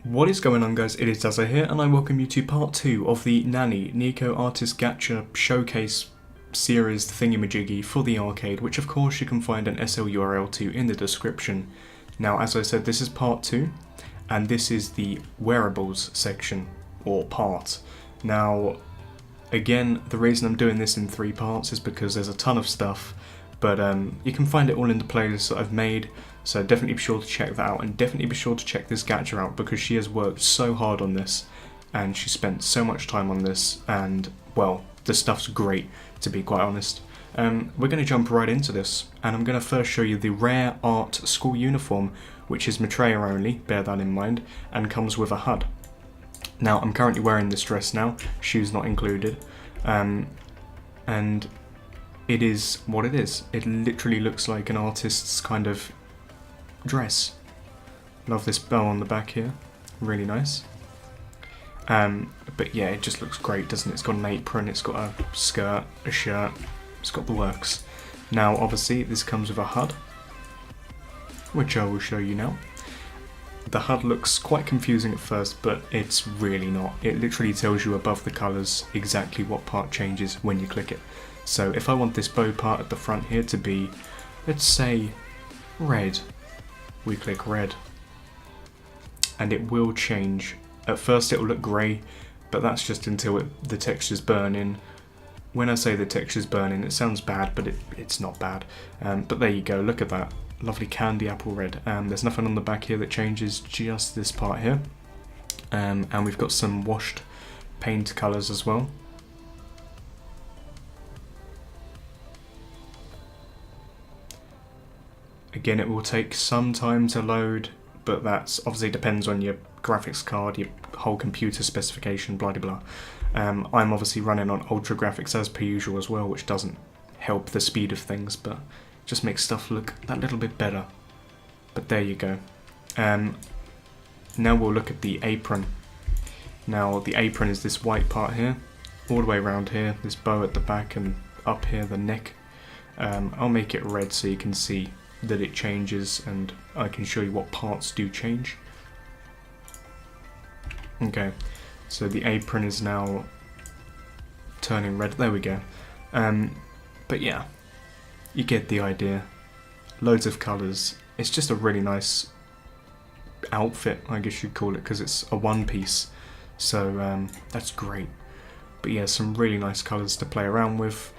What is going on, guys? It is Dazza here, and I welcome you to part 2 of the Nani Neko Artist Gacha Showcase series thingamajiggy for the arcade, which of course you can find an SL URL to in the description. Now, as I said, this is part 2, and this is the Wearables section, or part. Now, again, the reason I'm doing this in 3 parts is because there's a ton of stuff, but you can find it all in the playlist that I've made. So definitely be sure to check that out, and definitely be sure to check this Gacha out because she has worked so hard on this and she spent so much time on this, and well, the stuff's great, to be quite honest. We're going to jump right into this, and I'm going to first show you the Rare Art school uniform, which is Maitreya only, bear that in mind, and comes with a HUD. Now, I'm currently wearing this dress now, shoes not included, and it is what it is. It literally looks like an artist's kind of dress. Love this bow on the back here, really nice. But yeah, it just looks great, doesn't it? It's got an apron, it's got a skirt, a shirt, it's got the works. Now obviously this comes with a HUD, which I will show you now. The HUD looks quite confusing at first, but it's really not. It literally tells you above the colours exactly what part changes when you click it. So if I want this bow part at the front here to be, let's say, red, we click red, and it will change. At first it will look grey, but that's just until the textures burn in. When I say the textures burn in, it sounds bad, but it's not bad. But there you go, look at that. Lovely candy apple red. There's nothing on the back here that changes, just this part here. And we've got some washed paint colours as well. Again, it will take some time to load, but that's obviously depends on your graphics card, your whole computer specification, blah blah blah. I'm obviously running on ultra graphics as per usual as well, which doesn't help the speed of things, but just makes stuff look that little bit better. But there you go. Now we'll look at the apron. Now the apron is this white part here, all the way around here, this bow at the back, and up here the neck. I'll make it red so you can see that it changes, and I can show you what parts do change. Okay, so the apron is now turning red, there we go. But yeah, you get the idea. Loads of colours. It's just a really nice outfit, I guess you'd call it, because it's a one piece, so that's great. But yeah, some really nice colours to play around with.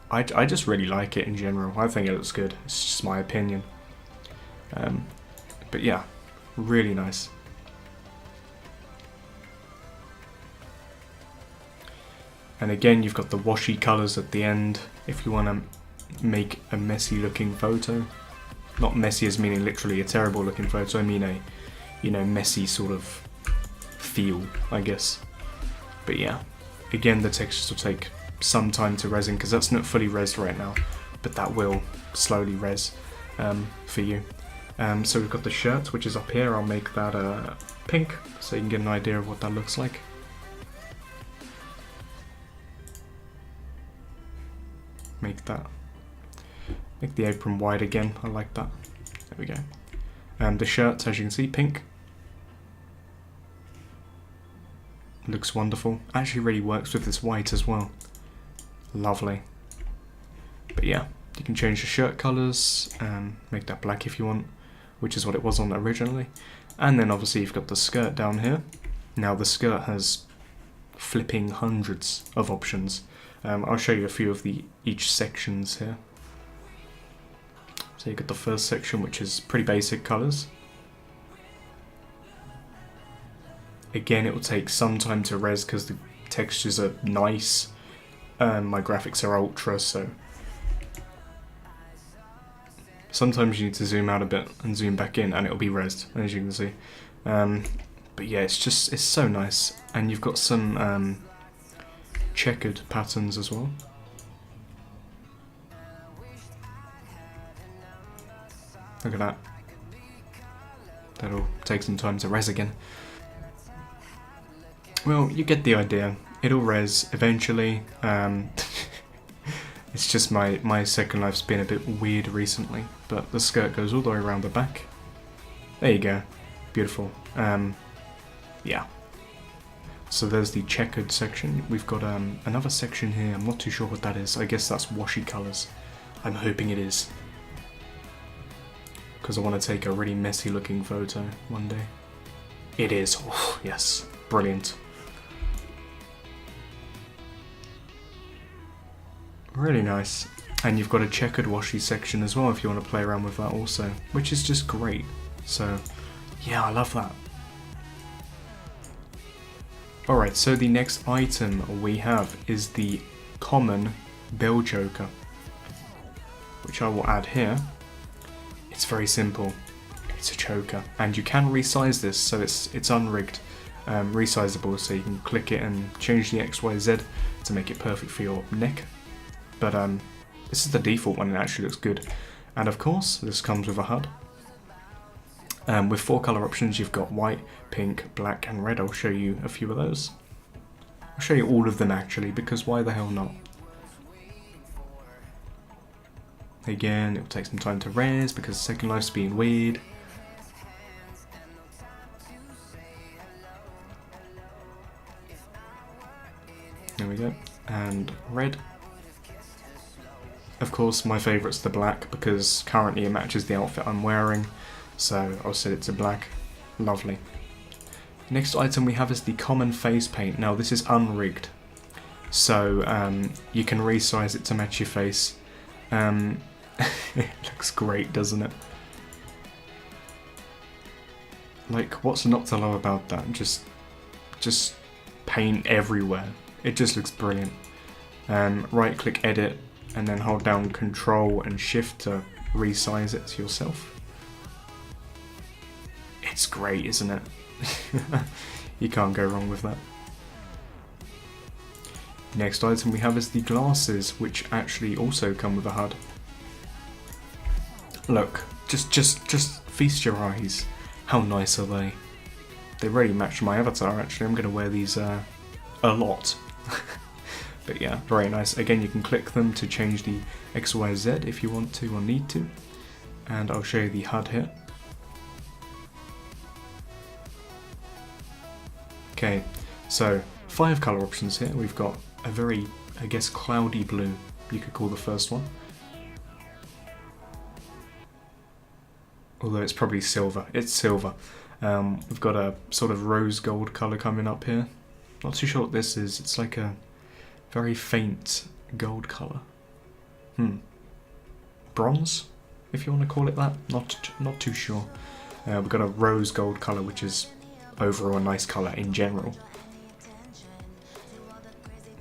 I just really like it in general. I think it looks good. It's just my opinion. But yeah, really nice. And again, you've got the washy colours at the end if you want to make a messy looking photo. Not messy as meaning literally a terrible looking photo. I mean a, you know, messy sort of feel, I guess. But yeah, again, the textures will take some time to resin because that's not fully resed right now, but that will slowly res for you. So we've got the shirt, which is up here. I'll make that pink so you can get an idea of what that looks like. Make the apron wide again. I like that. There we go. The shirt, as you can see, pink. Looks wonderful. Actually really works with this white as well. Lovely. But yeah, you can change the shirt colours and make that black if you want, which is what it was on originally. And then obviously you've got the skirt down here. Now the skirt has flipping hundreds of options. I'll show you a few of each sections here. So you've got the first section, which is pretty basic colours. Again, it will take some time to res because the textures are nice. My graphics are ultra, so sometimes you need to zoom out a bit and zoom back in and it'll be resed, as you can see. But yeah, it's so nice, and you've got some checkered patterns as well. Look at that. That'll take some time to res again. Well, you get the idea. It'll res eventually. It's just my Second Life's been a bit weird recently, but the skirt goes all the way around the back. There you go. Beautiful. Yeah. So there's the checkered section. We've got another section here. I'm not too sure what that is. I guess that's washi colours. I'm hoping it is. Because I want to take a really messy looking photo one day. It is. Oh, yes. Brilliant. Really nice. And you've got a checkered washi section as well if you want to play around with that also, which is just great. So, yeah, I love that. Alright, so the next item we have is the common bell choker, which I will add here. It's very simple. It's a choker, and you can resize this, so it's unrigged, resizable, so you can click it and change the XYZ to make it perfect for your neck. But this is the default one, and it actually looks good. And of course, this comes with a HUD. With 4 colour options, you've got white, pink, black and red. I'll show you a few of those. I'll show you all of them actually, because why the hell not? Again, it will take some time to res because Second Life's being weird. There we go. And red. Of course, my favourite's the black because currently it matches the outfit I'm wearing. So I'll set it to black. Lovely. Next item we have is the common face paint. Now this is unrigged, so you can resize it to match your face. It looks great, doesn't it? Like, what's not to love about that? Just paint everywhere. It just looks brilliant. Right click edit and then hold down Control and Shift to resize it to yourself. It's great, isn't it? You can't go wrong with that. Next item we have is the glasses, which actually also come with a HUD. Look, just feast your eyes. How nice are they? They really match my avatar actually. I'm going to wear these a lot. But yeah, very nice. Again, you can click them to change the XYZ if you want to or need to. And I'll show you the HUD here. Okay, so 5 colour options here. We've got a very, I guess, cloudy blue, you could call the first one. Although it's probably silver. It's silver. We've got a sort of rose gold colour coming up here. Not too sure what this is. It's like a very faint gold colour. Bronze, if you want to call it that. Not too sure. We've got a rose gold colour, which is overall a nice colour in general.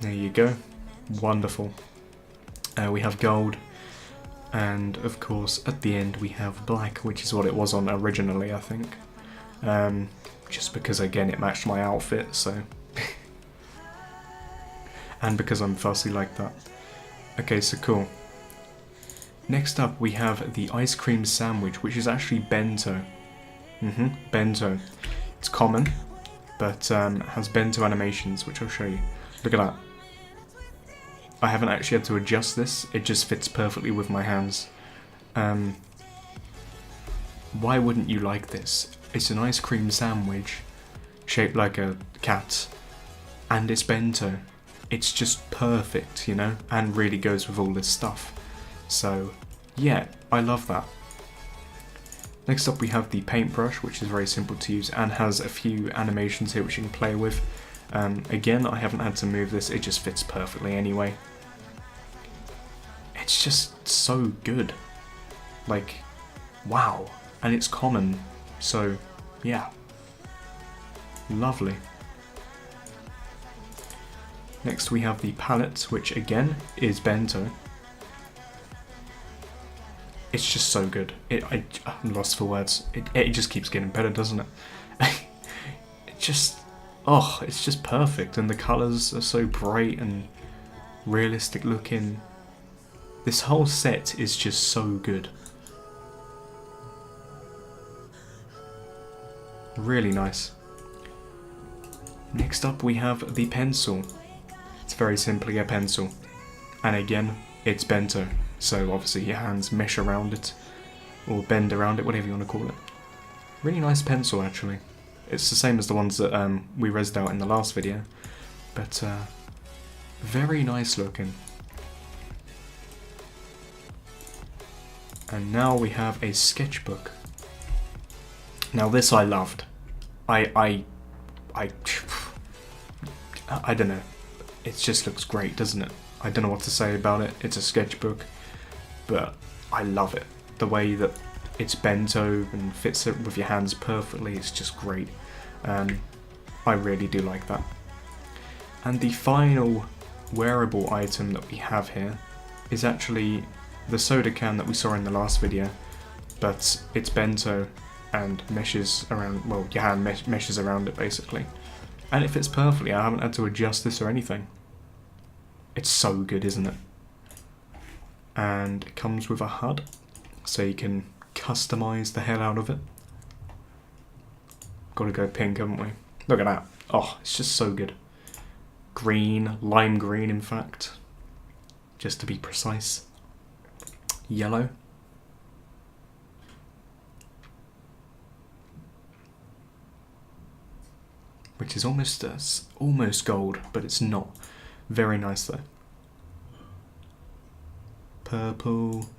There you go. Wonderful. We have gold. And of course at the end we have black, which is what it was on originally, I think. Just because again it matched my outfit, so and because I'm fussy like that. Okay, so cool. Next up we have the ice cream sandwich, which is actually bento. Bento. It's common, but has bento animations, which I'll show you. Look at that. I haven't actually had to adjust this, it just fits perfectly with my hands. Why wouldn't you like this? It's an ice cream sandwich, shaped like a cat, and it's bento. It's just perfect, you know, and really goes with all this stuff. So, yeah, I love that. Next up we have the paintbrush, which is very simple to use and has a few animations here which you can play with. Again, I haven't had to move this, it just fits perfectly anyway. It's just so good. Like, wow. And it's common, so yeah. Lovely. Next we have the palette, which again is bento. It's just so good. I'm lost for words. It just keeps getting better, doesn't it? It just, oh, it's just perfect, and the colours are so bright and realistic looking. This whole set is just so good. Really nice. Next up we have the pencil. It's very simply a pencil. And again, it's bento. So obviously your hands mesh around it, or bend around it, whatever you want to call it. Really nice pencil actually. It's the same as the ones that we rezzed out in the last video, but very nice looking. And now we have a sketchbook. Now this I loved. I don't know. It just looks great, doesn't it? I don't know what to say about it. It's a sketchbook, but I love it. The way that it's bento and fits it with your hands perfectly, it's just great. I really do like that. And the final wearable item that we have here is actually the soda can that we saw in the last video, but it's bento and meshes around, well, your hand meshes around it basically. And it fits perfectly. I haven't had to adjust this or anything. It's so good, isn't it? And it comes with a HUD, so you can customize the hell out of it. Gotta go pink, haven't we? Look at that. Oh, it's just so good. Green, lime green in fact, just to be precise. Yellow. Which is almost gold, but it's not. Very nice though. Purple,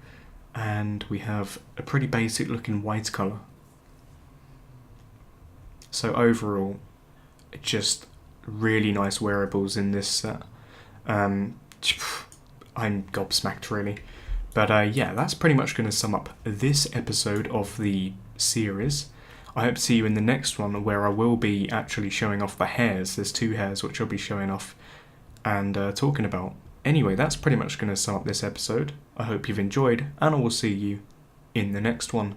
and we have a pretty basic looking white colour. So overall, just really nice wearables in this set. I'm gobsmacked really. But yeah, that's pretty much going to sum up this episode of the series. I hope to see you in the next one, where I will be actually showing off the hairs. There's 2 hairs which I'll be showing off and talking about. Anyway, that's pretty much going to sum up this episode. I hope you've enjoyed, and I will see you in the next one.